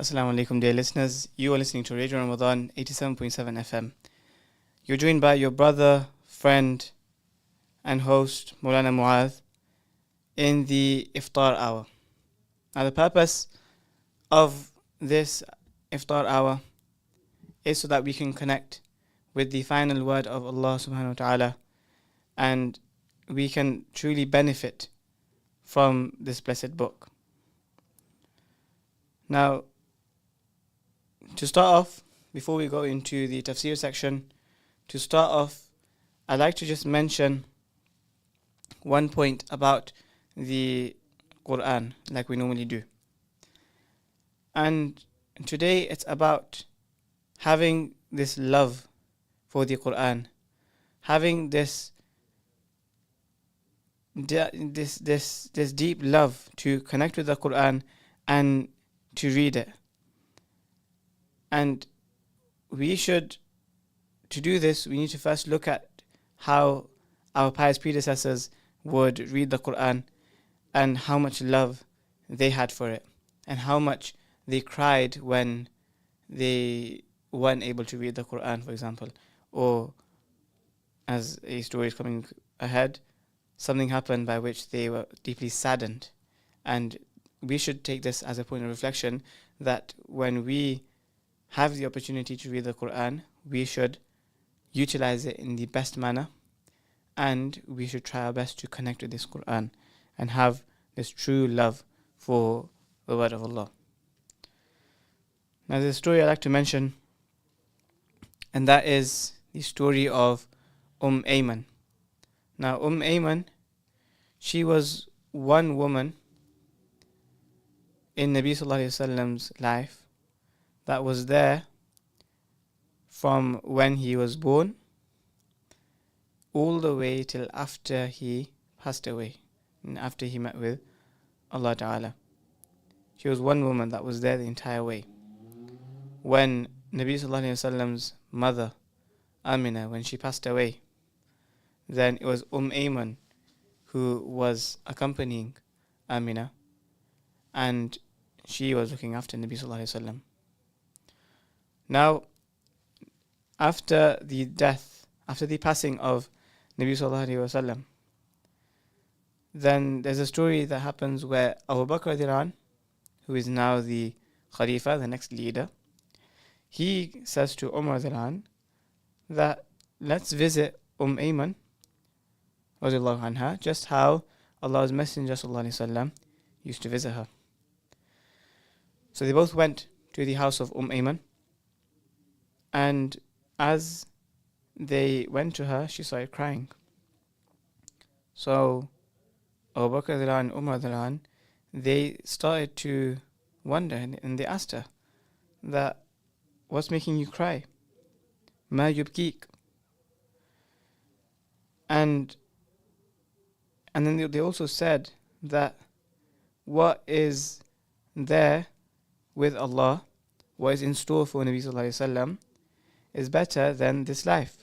Assalamu alaikum, dear listeners. You are listening to Radio Ramadan 87.7 FM. You're joined by your brother, friend, and host, Molana Muaaz, in the iftar hour. Now, the purpose of this iftar hour is so that we can connect with the final word of Allah subhanahu wa ta'ala and we can truly benefit from this blessed book. Now, to start off, before we go into the tafsir section, I'd like to just mention one point about the Quran, like we normally do. And today it's about having this love for the Quran, having this deep love to connect with the Quran and to read it. And to do this, we need to first look at how our pious predecessors would read the Quran and how much love they had for it and how much they cried when they weren't able to read the Quran, for example, or as a story is coming ahead, something happened by which they were deeply saddened. And we should take this as a point of reflection that when we have the opportunity to read the Quran, we should utilize it in the best manner and we should try our best to connect with this Quran and have this true love for the word of Allah. Now, there's a story I'd like to mention, and that is the story of Ayman. Now, Ayman, she was one woman in Nabi Sallallahu Alaihi Wasallam's life that was there from when he was born all the way till after he passed away and after he met with Allah Ta'ala. She was one woman that was there the entire way. When Nabi Sallallahu Alaihi Wasallam's mother, Amina, when she passed away, then it was Ayman who was accompanying Amina and she was looking after Nabi Sallallahu Alaihi Wasallam. Now, after the passing of Nabi Sallallahu Alaihi Wasallam, then there's a story that happens where Abu Bakr radiallahu anh, who is now the Khalifa, the next leader, he says to Umar radiallahu anh that let's visit Ayman radiallahu anha, just how Allah's Messenger Sallallahu Alaihi Wasallam used to visit her. So they both went to the house of Ayman. And as they went to her, she started crying. So Abu Bakr and Umar, they started to wonder and they asked her that, what's making you cry? Ma yubkik. And then they also said that what is there with Allah, what is in store for Nabi Sallallahu Alaihi Wasallam, is better than this life.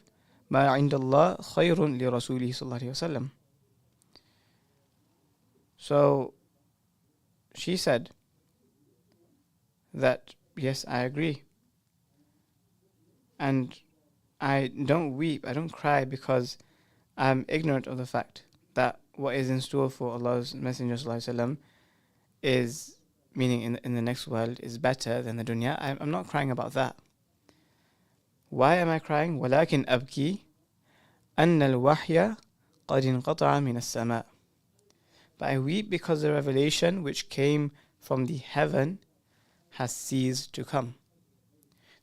Ma indallah khayrun li rasulihi sallallahu alaihi wasallam. So she said that, yes, I agree. And I don't weep, I don't cry because I'm ignorant of the fact that what is in store for Allah's Messenger sallallahu alaihi wasallam is, meaning in the next world, is better than the dunya. I'm not crying about that. Why am I crying? ولكن أبكي أن الوحي قد انقطع من السماء. But I weep because the revelation which came from the heaven has ceased to come.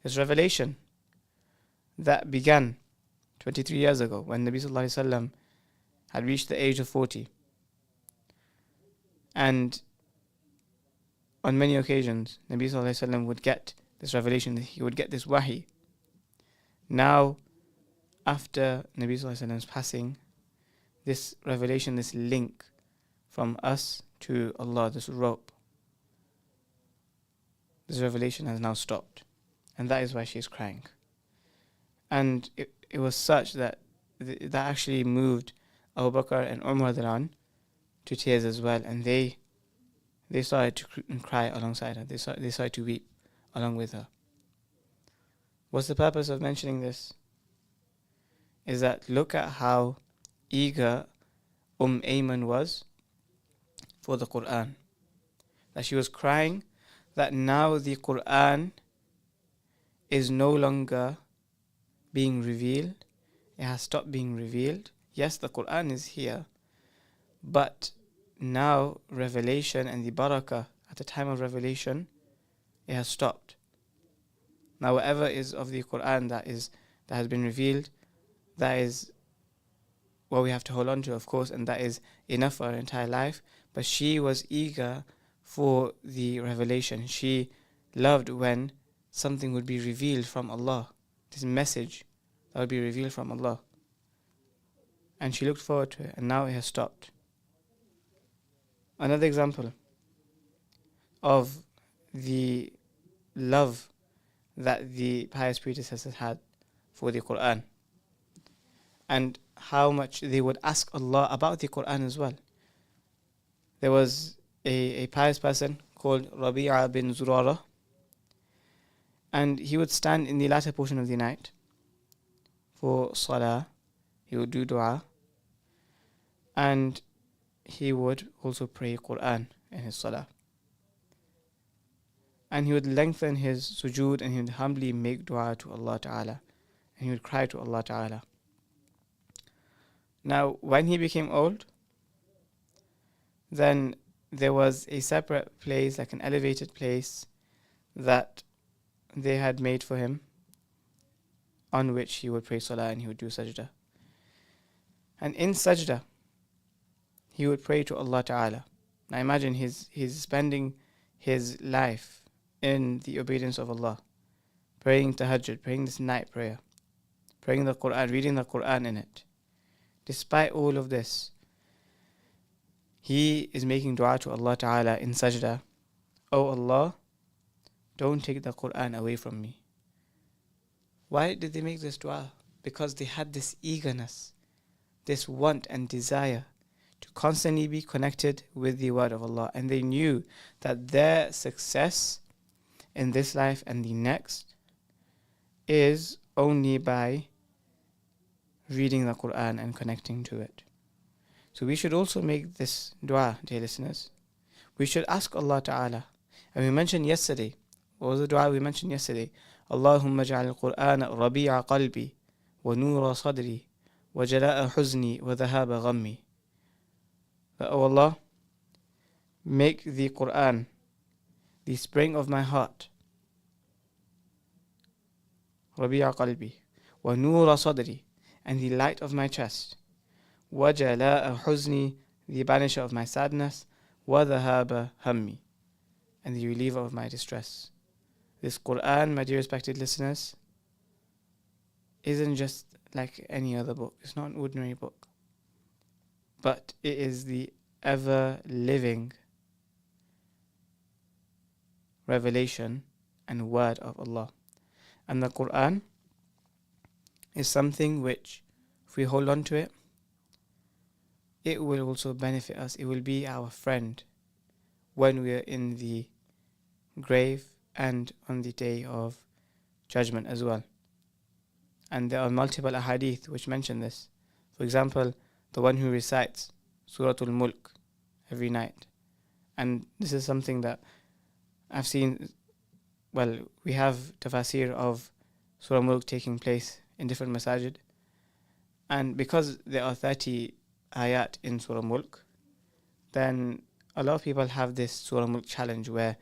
This revelation that began 23 years ago when Nabi Sallallahu Alaihi Wasallam had reached the age of 40. And on many occasions, Nabi Sallallahu Alaihi Wasallam would get this revelation, he would get this wahi. Now, after Nabi Sallallahu Alaihi Wasallam's passing, this revelation, this link from us to Allah, this rope, this revelation has now stopped. And that is why she is crying. And it was such that that actually moved Abu Bakr and Umar to tears as well. And they started to cry alongside her. They started to weep along with her. What's the purpose of mentioning this? Is that look at how eager Ayman was for the Quran. That she was crying that now the Quran is no longer being revealed. It has stopped being revealed. Yes, the Quran is here, but now revelation and the barakah at the time of revelation, it has stopped. Now whatever is of the Quran that has been revealed, that is what we have to hold on to, of course, and that is enough for her entire life. But she was eager for the revelation. She loved when something would be revealed from Allah, this message that would be revealed from Allah. And she looked forward to it, and now it has stopped. Another example of the love that the pious predecessors had for the Quran, and how much they would ask Allah about the Quran as well. There was a pious person called Rabi'a bin Zurara, and he would stand in the latter portion of the night for salah. He would do dua, and he would also pray Quran in his salah. And he would lengthen his sujood, and he would humbly make dua to Allah Ta'ala, and he would cry to Allah Ta'ala. Now, when he became old, then there was a separate place, like an elevated place, that they had made for him, on which he would pray salah and he would do sajda. And in sajda, he would pray to Allah Ta'ala. Now imagine he's spending his life in the obedience of Allah, praying tahajjud, praying this night prayer, praying the Quran, reading the Quran in it. Despite all of this, he is making dua to Allah Ta'ala in sajda. Oh Allah, don't take the Quran away from me. Why did they make this dua? Because they had this eagerness, this want and desire to constantly be connected with the word of Allah. And they knew that their success in this life and the next is only by reading the Quran and connecting to it. So we should also make this dua, dear listeners. We should ask Allah Ta'ala. And we mentioned yesterday, what was the dua we mentioned yesterday? Allahumma ja'al al-Qur'an rabi'a qalbi wa nura sadri wa jala'a huzni wa dhahaba ghammi. That, oh Allah, make the Quran the spring of my heart, rabi'a qalbi wa nura sadri, and the light of my chest, wa jala'a huzni, the banisher of my sadness, wa dhahaba hammi, and the reliever of my distress. This Quran, my dear respected listeners, isn't just like any other book. It's not an ordinary book, but it is the ever-living revelation and word of Allah. And the Quran is something which, if we hold on to it, it will also benefit us. It will be our friend when we are in the grave and on the day of judgment as well. And there are multiple ahadith which mention this. For example, the one who recites Surah Al-Mulk every night. And this is something that I've seen, well, we have tafasir of Surah Al-Mulk taking place in different masajid. And because there are 30 ayat in Surah Al-Mulk, then a lot of people have this Surah Al-Mulk challenge where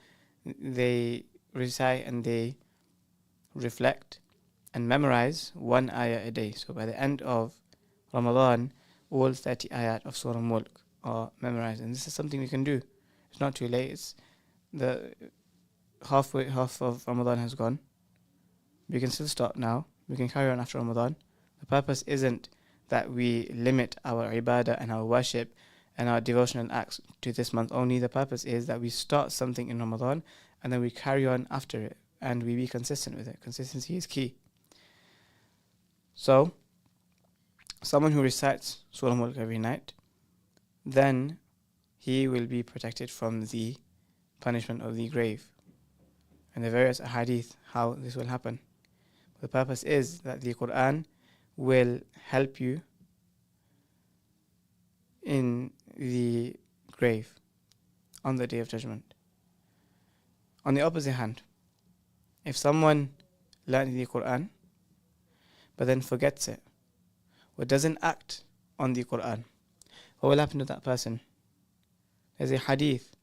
they recite and they reflect and memorize one ayah a day. So by the end of Ramadan, all 30 ayat of Surah Al-Mulk are memorized. And this is something we can do. It's not too late. It's the half of Ramadan has gone. We can still start now. We can carry on after Ramadan. The purpose isn't that we limit our ibadah and our worship and our devotional acts to this month only. The purpose is that we start something in Ramadan and then we carry on after it and we be consistent with it. Consistency is key. So, someone who recites Surah Al-Mulk every night, then he will be protected from the punishment of the grave. and the various hadith how this will happen. The purpose is that the Quran will help you in the grave on the Day of Judgment. On the opposite hand, if someone learns the Quran but then forgets it or doesn't act on the Quran, what will happen to that person? There's a hadith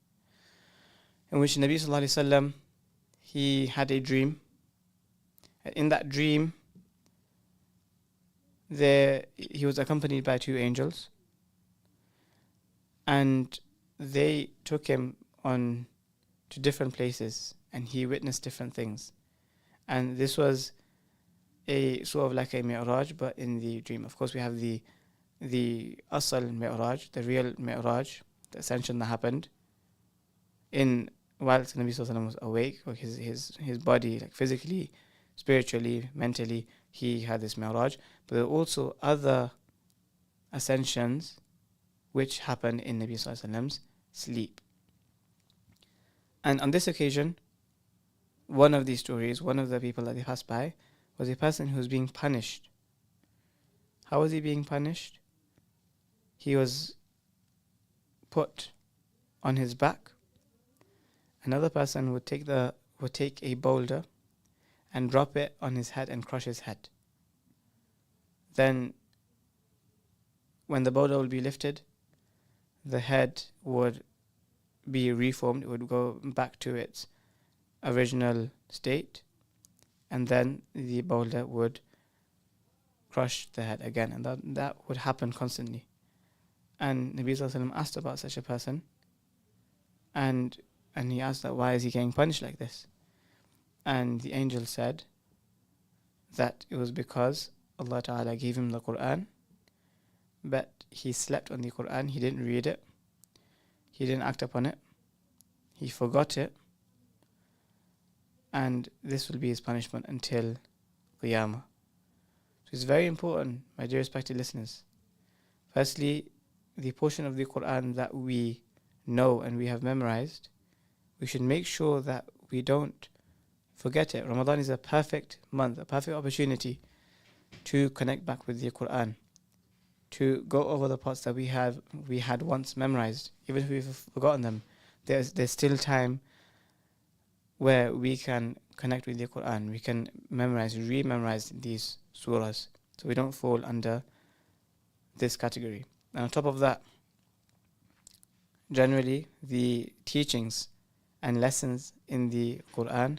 in which Nabi Sallallahu Alaihi Wasallam, he had a dream. In that dream, he was accompanied by two angels, and they took him on to different places, and he witnessed different things. And this was a sort of like a mi'raj, but in the dream. Of course, we have the asal mi'raj, the real mi'raj, the ascension that happened whilst the Nabi Sallallahu Alaihi Wasallam was awake, or his body, like physically, spiritually, mentally, he had this mi'raj. But there are also other ascensions which happened in Nabi Sallallahu Alaihi Wasallam's sleep. And on this occasion, one of these stories, one of the people that they passed by, was a person who was being punished. How was he being punished? He was put on his back. Another person would take a boulder and drop it on his head and crush his head. Then, when the boulder would be lifted, the head would be reformed. It would go back to its original state, and then the boulder would crush the head again, and that would happen constantly. And Nabi Sallallahu Alaihi Wasallam asked about such a person, and he asked that why is he getting punished like this? And the angel said that it was because Allah Ta'ala gave him the Quran, but he slept on the Quran, he didn't read it, he didn't act upon it, he forgot it, and this will be his punishment until Qiyamah. So it's very important, my dear respected listeners. Firstly, the portion of the Quran that we know and we have memorized, we should make sure that we don't forget it. Ramadan is a perfect month, a perfect opportunity to connect back with the Quran, to go over the parts that we had once memorized. Even if we've forgotten them, there's still time where we can connect with the Quran. We can re-memorize these surahs, so we don't fall under this category. And on top of that, generally the teachings and lessons in the Quran,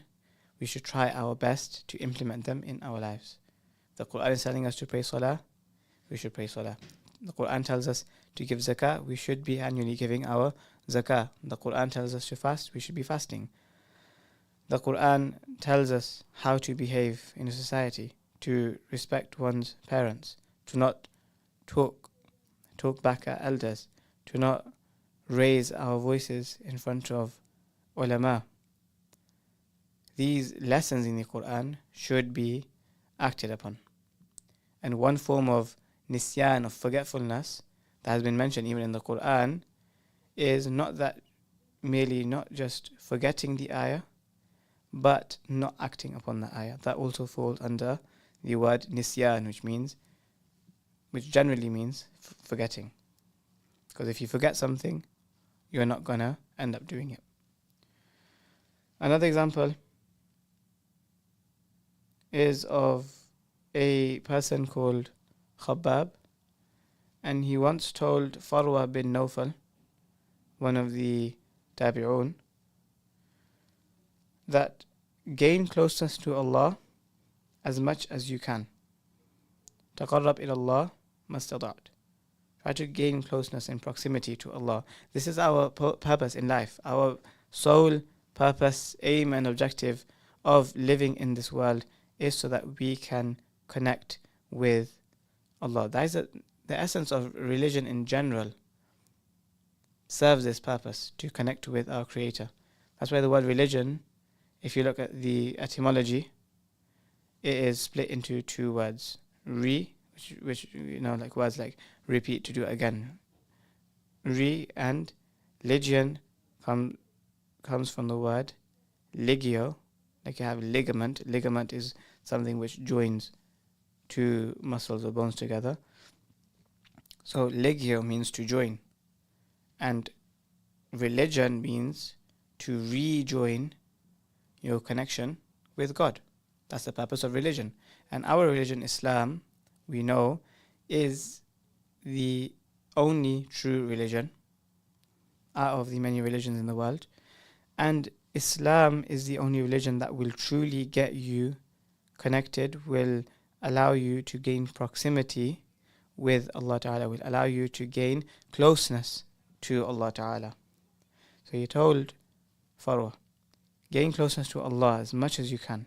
we should try our best to implement them in our lives. The Quran is telling us to pray salah, we should pray salah. The Quran tells us to give zakah, we should be annually giving our zakah. The Quran tells us to fast, we should be fasting. The Quran tells us how to behave in a society, to respect one's parents, to not talk back at elders, to not raise our voices in front of ulama. These lessons in the Quran should be acted upon. And one form of nisyan, of forgetfulness, that has been mentioned even in the Quran, is not just forgetting the ayah, but not acting upon the ayah. That also falls under the word nisyan, which generally means forgetting. Because if you forget something, you're not gonna end up doing it. Another example is of a person called Khabbab, and he once told Farwa bin Nawfal, one of the Tabi'un, that gain closeness to Allah as much as you can. Taqarrab ila Allah mastada'at. Try to gain closeness and proximity to Allah. This is our purpose in life, our sole purpose, aim and objective of living in this world is so that we can connect with Allah. That is the essence of religion in general, serves this purpose, to connect with our Creator. That's why the word religion, if you look at the etymology, it is split into two words. Which like words like repeat, to do it again. And legion comes from the word legio, Like you have ligament. Ligament is something which joins two muscles or bones together. So ligio means to join, and religion means to rejoin your connection with God. That's the purpose of religion. And our religion, Islam, we know, is the only true religion out of the many religions in the world. And Islam is the only religion that will truly get you connected, will allow you to gain proximity with Allah Ta'ala, will allow you to gain closeness to Allah Ta'ala. So he told Farwa, gain closeness to Allah as much as you can.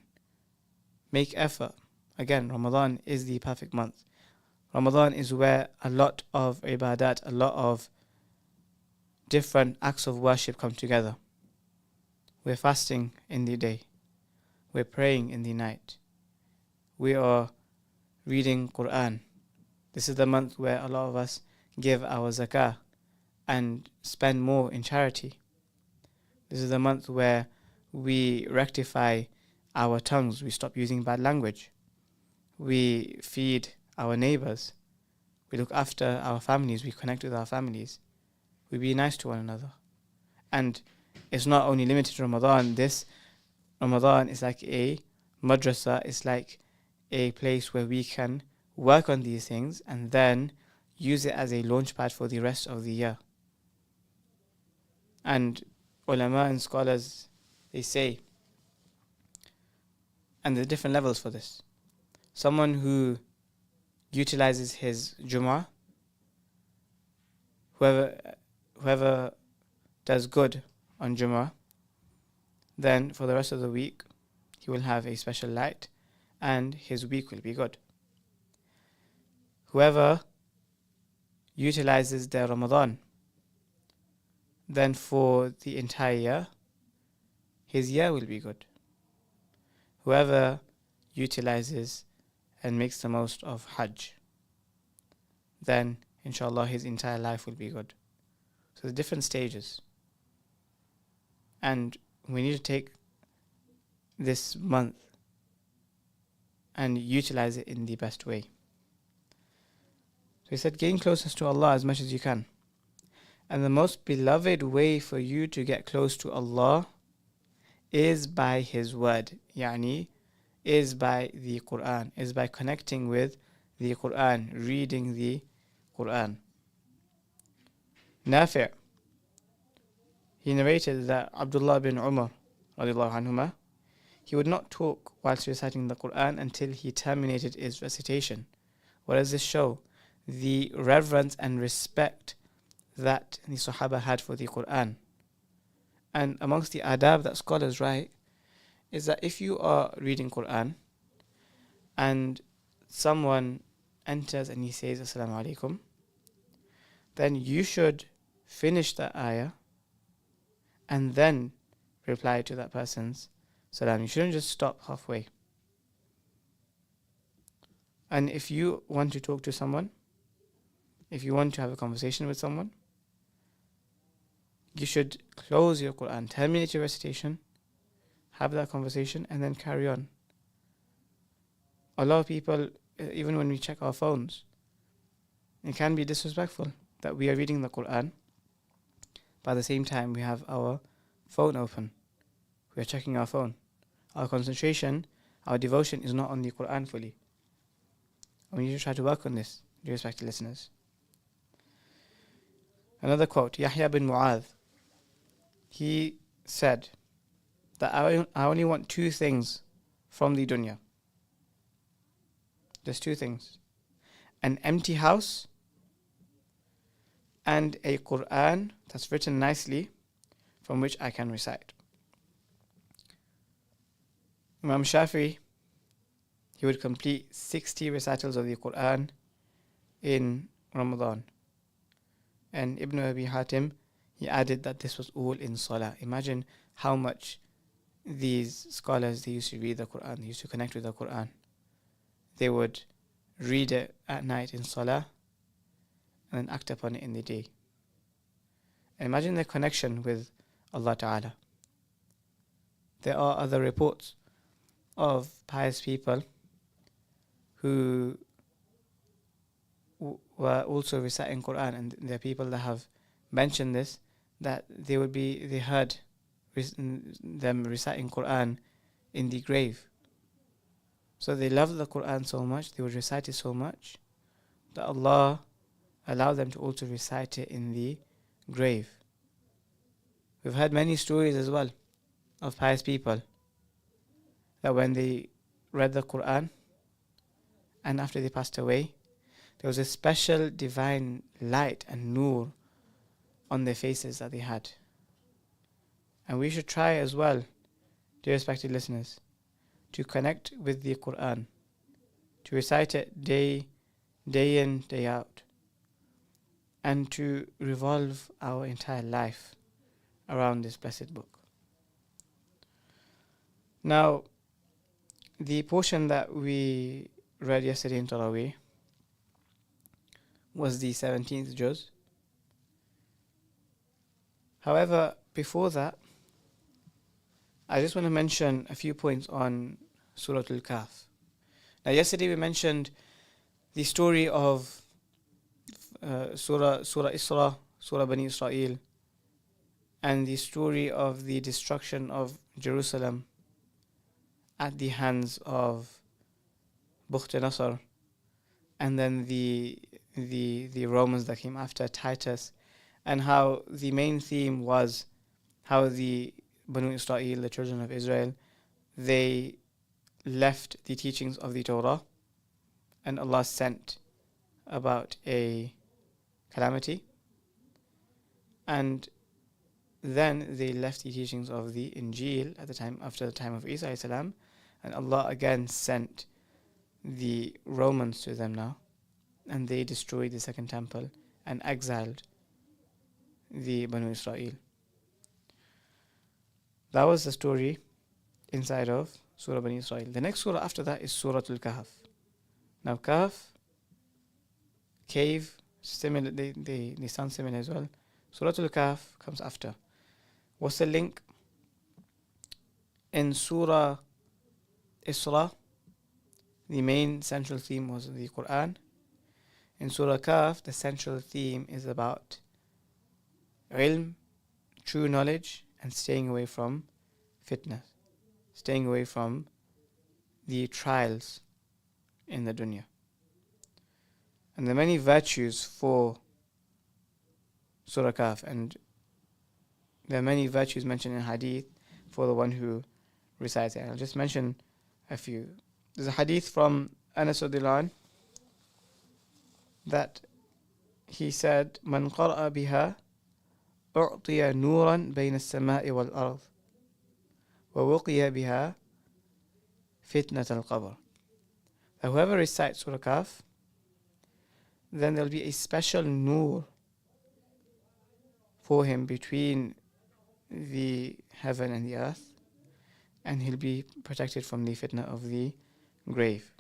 Make effort. Again, Ramadan is the perfect month. Ramadan is where a lot of ibadat, a lot of different acts of worship come together. We're fasting in the day. We're praying in the night. We are reading Quran. This is the month where a lot of us give our zakah and spend more in charity. This is the month where we rectify our tongues. We stop using bad language. We feed our neighbors. We look after our families. We connect with our families. We be nice to one another. And it's not only limited to Ramadan. This Ramadan is like a madrasa. It's like a place where we can work on these things and then use it as a launch pad for the rest of the year. And ulama and scholars, they say, and there are different levels for this. Someone who utilizes his Jumu'ah, whoever does good on Jumu'ah, then for the rest of the week, he will have a special light and his week will be good. Whoever utilizes their Ramadan, then for the entire year, his year will be good. Whoever utilizes and makes the most of Hajj, then inshallah his entire life will be good. So there's different stages. And we need to take this month and utilize it in the best way. So he said, gain closeness to Allah as much as you can. And the most beloved way for you to get close to Allah is by His word. Yani, is by the Quran. Is by connecting with the Quran. Reading the Quran. Nafi', he narrated that Abdullah bin Umar radiallahu anhuma, he would not talk whilst reciting the Quran until he terminated his recitation. What does this show? The reverence and respect that the Sahaba had for the Quran. And amongst the adab that scholars write is that if you are reading Quran and someone enters and he says Assalamu alaikum, then you should finish that ayah and then reply to that person's salam. You shouldn't just stop halfway. And if you want to talk to someone, if you want to have a conversation with someone, you should close your Quran, terminate your recitation, have that conversation, and then carry on. A lot of people, even when we check our phones, it can be disrespectful that we are reading the Quran, but at the same time we have our phone open. We are checking our phone. Our concentration, our devotion is not on the Quran fully. We need to try to work on this, dear respected listeners. Another quote, Yahya bin Muaaz, he said that I only want two things from the dunya. Just two things. An empty house and a Quran that's written nicely from which I can recite. Imam Shafi'i, he would complete 60 recitals of the Quran in Ramadan. And Ibn Abi Hatim, he added that this was all in Salah. Imagine how much these scholars, they used to read the Quran, they used to connect with the Quran. They would read it at night in Salah and then act upon it in the day. And imagine their connection with Allah Ta'ala. There are other reports of pious people who were also reciting Quran, and there are people that have mentioned this, that they heard them reciting Quran in the grave. So they loved the Quran so much, they would recite it so much, that Allah allowed them to also recite it in the grave. We've heard many stories as well of pious people that when they read the Quran and after they passed away, there was a special divine light and nur on their faces that they had. And we should try as well, dear respected listeners, to connect with the Quran, to recite it day in, day out, and to revolve our entire life around this blessed book. Now, the portion that we read yesterday in Taraweeh was the 17th juz. However, before that, I just want to mention a few points on Surah Al-Kahf. Now, yesterday we mentioned the story of Surah Isra, Surah Bani Israel, and the story of the destruction of Jerusalem at the hands of Bukht Nasr, and then the Romans that came after, Titus, and how the main theme was how the Banu Israel, the children of Israel, they left the teachings of the Torah, and Allah sent about a calamity, and then they left the teachings of the Injil after the time of Isa alayhi salam, and Allah again sent the Romans to them now, and they destroyed the second temple and exiled the Banu Israel. That was the story inside of Surah Bani Israel. The next surah after that is Surah Al-Kahf. Now Kahf, cave, similar, they sound similar as well. Surah Al-Kahf comes after. What's the link? In Surah Isra, the main central theme was the Quran. In Surah Kahf, the central theme is about ilm, true knowledge, and staying away from fitna, staying away from the trials in the dunya. And there are many virtues for Surah Kahf, and there are many virtues mentioned in hadith for the one who recites it. I'll just mention a few. There's a hadith from Anas radhiyallahu anhu that he said, "Man qara'a biha u'tiya nuran bayna as-sama'i wal ard wa wuqiya biha fitnat al-qabr." Whoever recites Surah Kahf, then there'll be a special nur for him between the heaven and the earth, and he'll be protected from the fitna of the grave.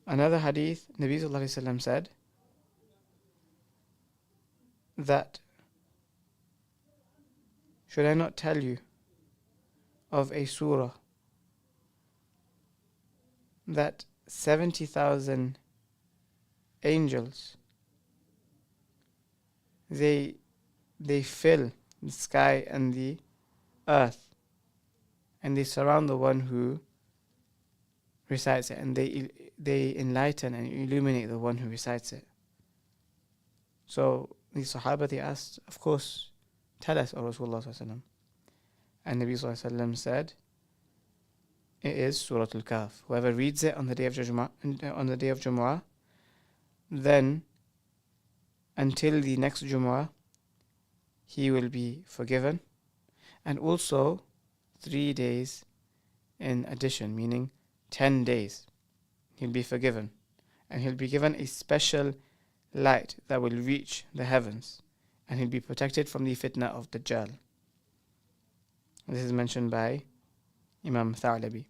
Another hadith, Nabi sallallahu alaihi wasallam said that, should I not tell you of a surah that 70,000 angels they fill the sky and the earth, and they surround the one who recites it, and they enlighten and illuminate the one who recites it. So the Sahaba, they asked, of course, tell us, O Rasulullah sallallahu alaihi wasallam. And Nabi sallallahu alaihi wasallam said, it is Surah Al-Kahf. Whoever reads it on the day of Jumu'ah, then until the next Jumu'ah, he will be forgiven, and also 3 days in addition, meaning 10 days, he'll be forgiven, and he'll be given a special light that will reach the heavens, and he'll be protected from the fitna of Dajjal. This is mentioned by Imam Tha'labi.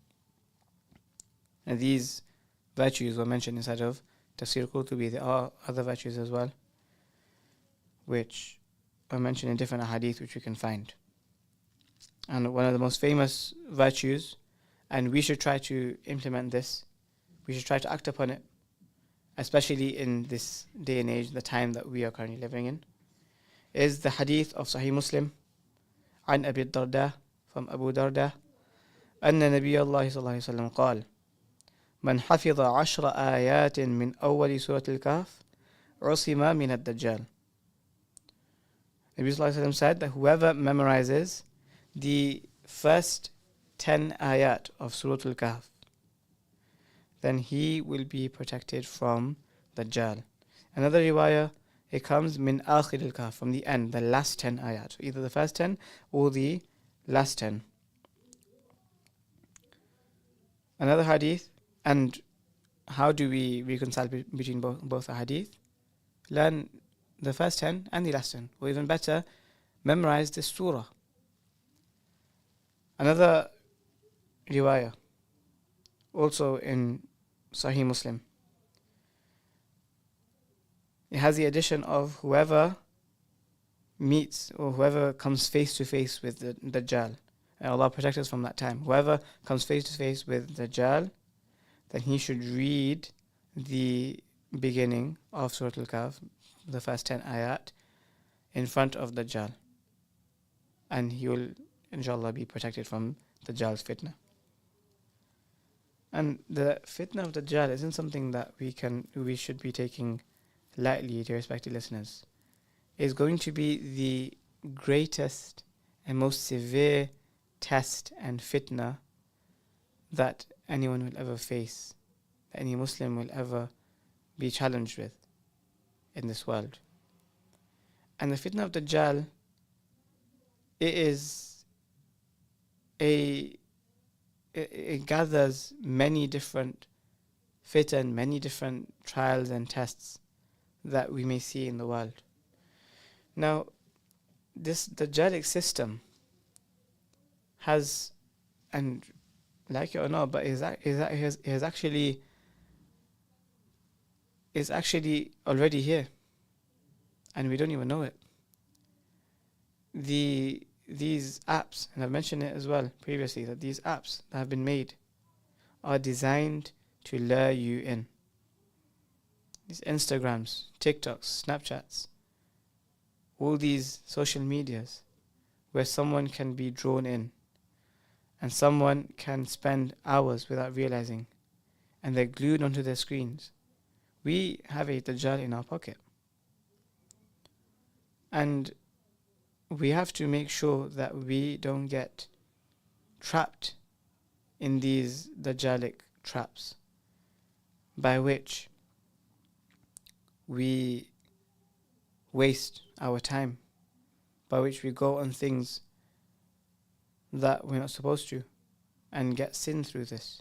And these virtues were mentioned inside of Tafsir Qurtubi. There are other virtues as well, which are mentioned in different hadith which we can find. and one of the most famous virtues, and we should try to implement this. We should try to act upon it, especially in this day and age, the time that we are currently living in, is the hadith of Sahih Muslim, عن أبي الدرداء, from Abu Darda, أن نبي الله صلى الله عليه وسلم قال من حفظ 10 آيات من أول سورة الكهف عصم من الدجال. Nabi Sallallahu Alaihi Wasallam said that whoever memorizes the first 10 ayat of Surah Al-Kahf, then he will be protected from Dajjal. Another riwayah, it comes min akhir al-kahf, from the end, the last 10 ayat. So either the first 10 or the last 10. Another hadith, and how do we reconcile between both the hadith? Learn the first 10 and the last 10, or even better, memorize this surah. Another riwayah, also in Sahih Muslim, it has the addition of whoever meets or whoever comes face to face with the Dajjal, and Allah protect us from that time. Whoever comes face to face with Dajjal, then he should read the beginning of Surah Al-Kahf, the first 10 ayat, in front of Dajjal, and he will inshallah be protected from Dajjal's fitna. And the fitna of Dajjal isn't something that we should be taking lightly, dear respected listeners. It's going to be the greatest and most severe test and fitna that anyone will ever face, that any Muslim will ever be challenged with in this world. And the fitna of Dajjal, it gathers many different fitan, many different trials and tests that we may see in the world. Now, this Dajjalic system has, and like it or not, but is actually already here, and we don't even know it. These apps, and I've mentioned it as well previously, that these apps that have been made are designed to lure you in. These Instagrams, TikToks, Snapchats, all these social medias where someone can be drawn in and someone can spend hours without realizing, and they're glued onto their screens. We have a Dajjal in our pocket, and we have to make sure that we don't get trapped in these Dajjalic traps, by which we waste our time, by which we go on things that we're not supposed to and get sin through this.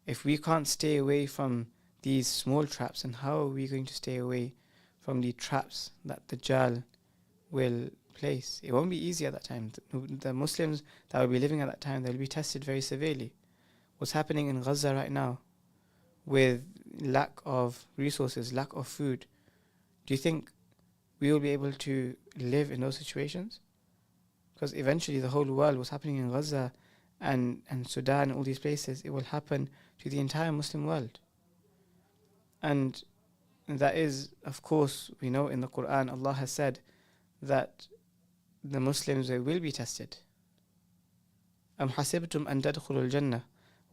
If we can't stay away from these small traps, and how are we going to stay away from the traps that Dajjal will place? It won't be easy at that time. The Muslims that will be living at that time, they'll be tested very severely. What's happening in Gaza right now with lack of resources, lack of food, do you think we will be able to live in those situations? Because eventually the whole world, what's happening in Gaza and Sudan and all these places, it will happen to the entire Muslim world. And that is, of course, we know in the Quran, Allah has said that the Muslims, they will be tested. أَمْ حَسِبْتُمْ أَن تَدْخُلُوا الْجَنَّةَ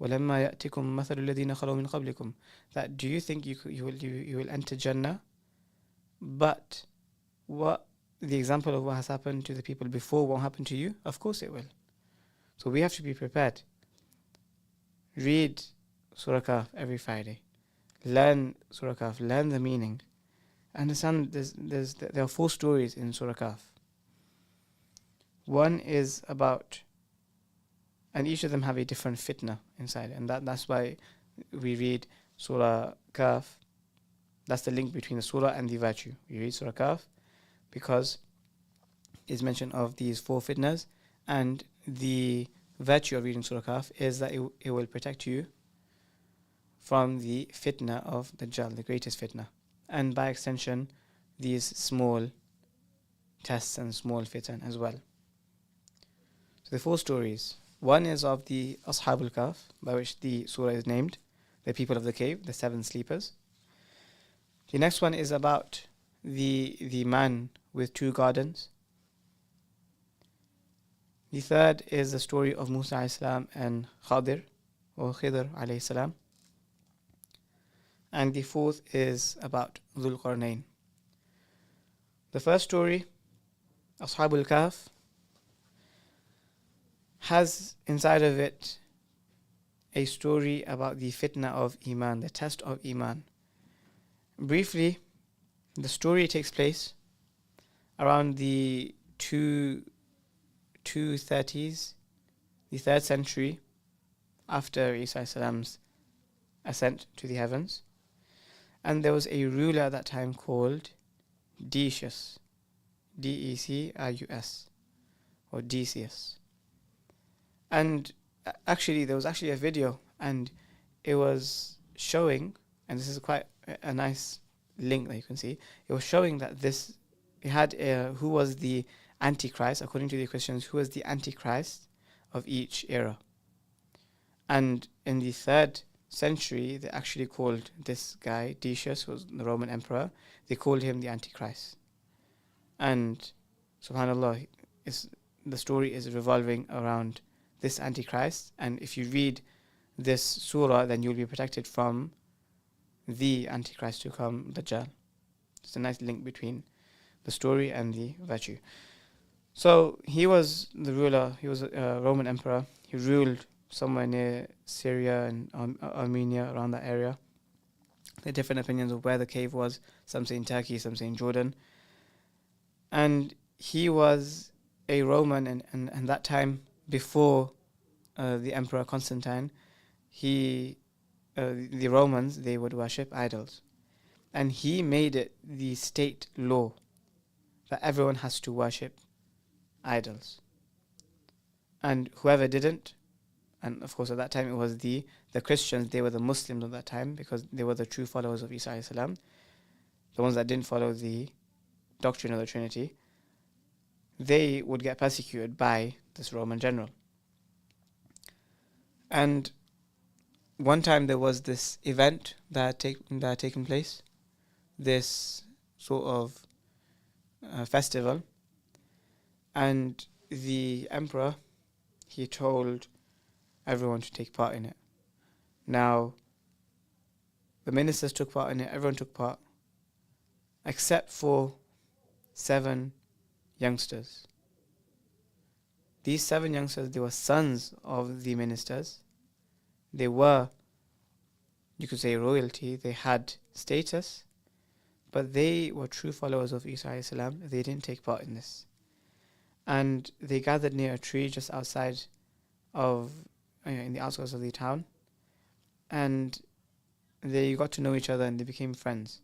وَلَمَّا يَأْتِكُمْ مَثَلُ الَّذِينَ خَلَوْا مِنْ قَبْلِكُمْ, that do you think you will enter Jannah, but what the example of what has happened to the people before won't happen to you? Of course it will. So we have to be prepared. Read Surah Kahf every Friday. Learn Surah Kahf, learn the meaning. Understand there are 4 stories in Surah Kahf. One is about, and each of them have a different fitna inside, and that's why we read Surah Kahf. That's the link between the surah and the virtue. We read Surah Kahf because it's mention of these 4 fitnas, and the virtue of reading Surah Kahf is that it will protect you from the fitna of Dajjal, the greatest fitna, and by extension these small tests and small fitan as well. So the 4 stories. One is of the Ashabul Kahf, by which the surah is named, the people of the cave, the 7 sleepers. The next one is about the man with 2 gardens. The third is the story of Musa alayhi salam and Khadir, or Khidr alayhi salam. And the fourth is about Dhul Qarnayn. The first story, Ashabul Kahf, has inside of it a story about the fitna of Iman, the test of Iman. Briefly, the story takes place around the 230s, the 3rd century after Isa salam's ascent to the heavens. And there was a ruler at that time called Decius, Decius, or Decius. And actually, there was actually a video, and it was showing, and this is quite a nice link that you can see. It was showing that it had who was the Antichrist, according to the Christians, who was the Antichrist of each era. And in the 3rd century, they actually called this guy, Decius, who was the Roman emperor, they called him the Antichrist. And subhanAllah, the story is revolving around this Antichrist, and if you read this surah, then you'll be protected from the Antichrist to come, Dajjal. It's a nice link between the story and the virtue. So he was the ruler, he was a Roman emperor. He ruled somewhere near Syria and Armenia, around that area. There are different opinions of where the cave was. Some say in Turkey, some say in Jordan. And he was a Roman, and that time, before the Emperor Constantine, the Romans, they would worship idols. And he made it the state law that everyone has to worship idols. And whoever didn't, and of course at that time it was the Christians, they were the Muslims of that time, because they were the true followers of Isa alayhi salam, the ones that didn't follow the doctrine of the Trinity, they would get persecuted by this Roman general. And one time there was this event that had taken place, this sort of festival, and the emperor, he told everyone to take part in it. Now, the ministers took part in it, everyone took part, except for 7 youngsters. These 7 youngsters, they were sons of the ministers. They were, you could say, royalty. They had status, but they were true followers of Isa alayhi salam. They didn't take part in this. And they gathered near a tree just outside of, in the outskirts of the town. And they got to know each other and they became friends.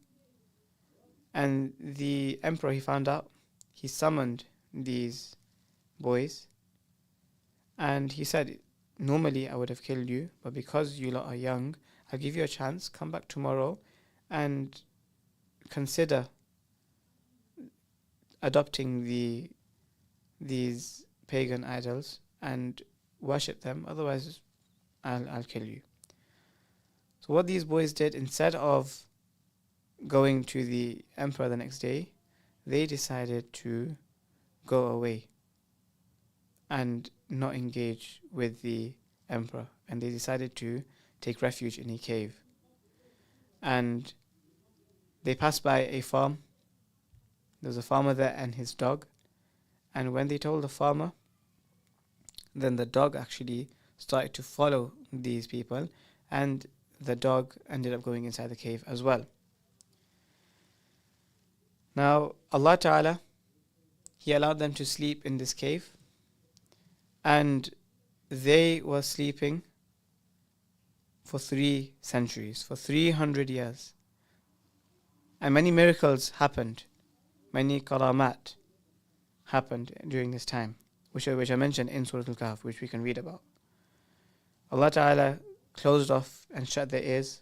And the emperor, he found out, he summoned these boys, and he said, normally I would have killed you, but because you lot are young, I'll give you a chance. Come back tomorrow and consider adopting these pagan idols and worship them, otherwise I'll kill you. So what these boys did, instead of going to the emperor the next day, they decided to go away and not engage with the emperor, and they decided to take refuge in a cave. And they passed by a farm. There was a farmer there and his dog, and when they told the farmer, then the dog actually started to follow these people, and the dog ended up going inside the cave as well. Now, Allah Ta'ala, He allowed them to sleep in this cave, and they were sleeping for 3 centuries, for 300 years. And many miracles happened, many karamat happened during this time, which I mentioned in Surah Al-Kahf, which we can read about. Allah Ta'ala closed off and shut their ears,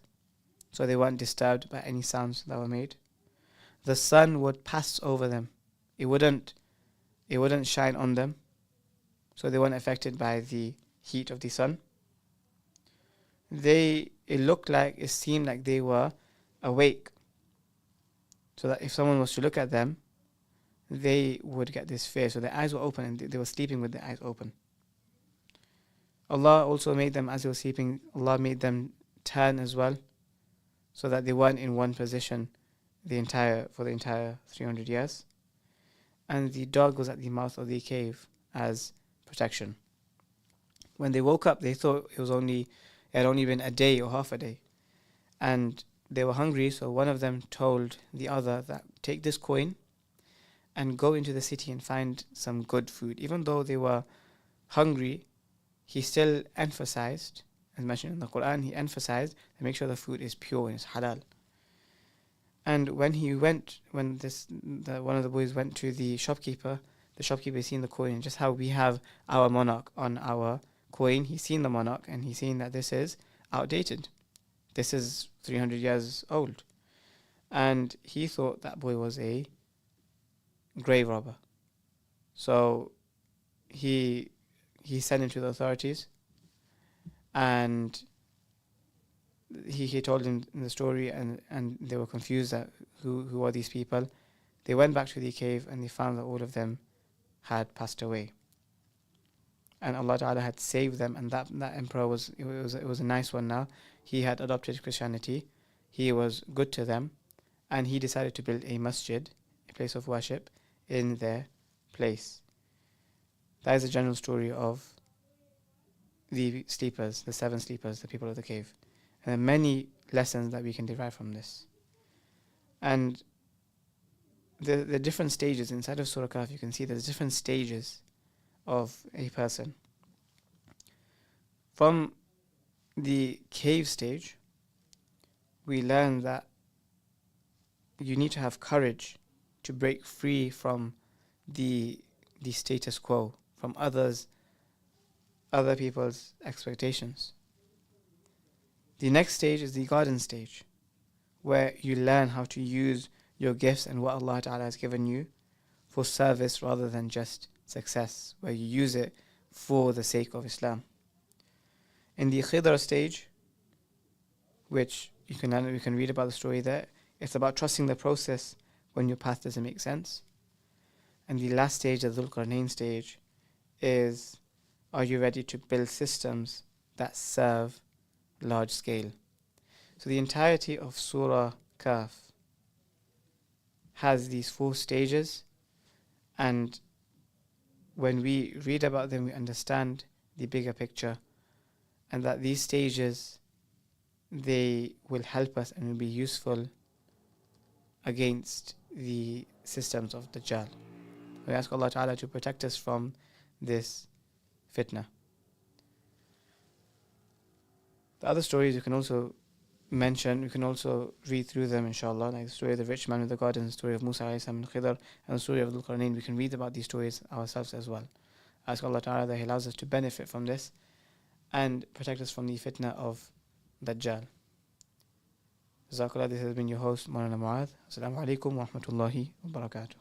so they weren't disturbed by any sounds that were made. The sun would pass over them. It wouldn't shine on them. so they weren't affected by the heat of the sun. It seemed like they were awake, so that if someone was to look at them, they would get this fear. So their eyes were open and they were sleeping with their eyes open. Allah also made them, as they were sleeping, Allah made them turn as well, so that they weren't in one position for the entire 300 years. And the dog was at the mouth of the cave as protection. When they woke up, they thought it had only been a day or half a day. And they were hungry, so one of them told the other that take this coin and go into the city and find some good food. Even though they were hungry, he still emphasized, as mentioned in the Quran, he emphasized to make sure the food is pure and is halal. And when one of the boys went to the shopkeeper seen the coin, and just how we have our monarch on our coin, he's seen the monarch and he's seen that this is outdated. This is 300 years old. And he thought that boy was a grave robber. So he sent him to the authorities, and he told him the story, and they were confused that who are these people. They went back to the cave and they found that all of them had passed away, and Allah Ta'ala had saved them. And that emperor was a nice one. Now he had adopted Christianity, he was good to them, and he decided to build a masjid, a place of worship, in their place. That is the general story of the sleepers, the 7 sleepers, the people of the cave. And there are many lessons that we can derive from this. And the different stages inside of Surah Kahf, you can see there's different stages of a person. From the cave stage, we learn that you need to have courage to break free from the status quo, from other people's expectations. The next stage is the garden stage, where you learn how to use your gifts and what Allah Ta'ala has given you for service rather than just success, where you use it for the sake of Islam. In the Khidr stage, which you can read about the story there, it's about trusting the process when your path doesn't make sense. And the last stage, the Dhul Qarnayn stage, is, are you ready to build systems that serve large scale? So the entirety of Surah Kahf has these 4 stages, and when we read about them, we understand the bigger picture, and that these stages, they will help us and will be useful against the systems of Dajjal. We ask Allah Ta'ala to protect us from this fitna. The other stories you can also mention, we can also read through them, inshallah, like the story of the rich man with the garden, the story of Musa alayhi salam and Khidr, and the story of Dhul Qarnayn. We can read about these stories ourselves as well. Ask Allah Ta'ala that He allows us to benefit from this and protect us from the fitna of Dajjal. Jazakallah, this has been your host, Molana Muaaz. Assalamu alaikum wa rahmatullahi wa barakatuh.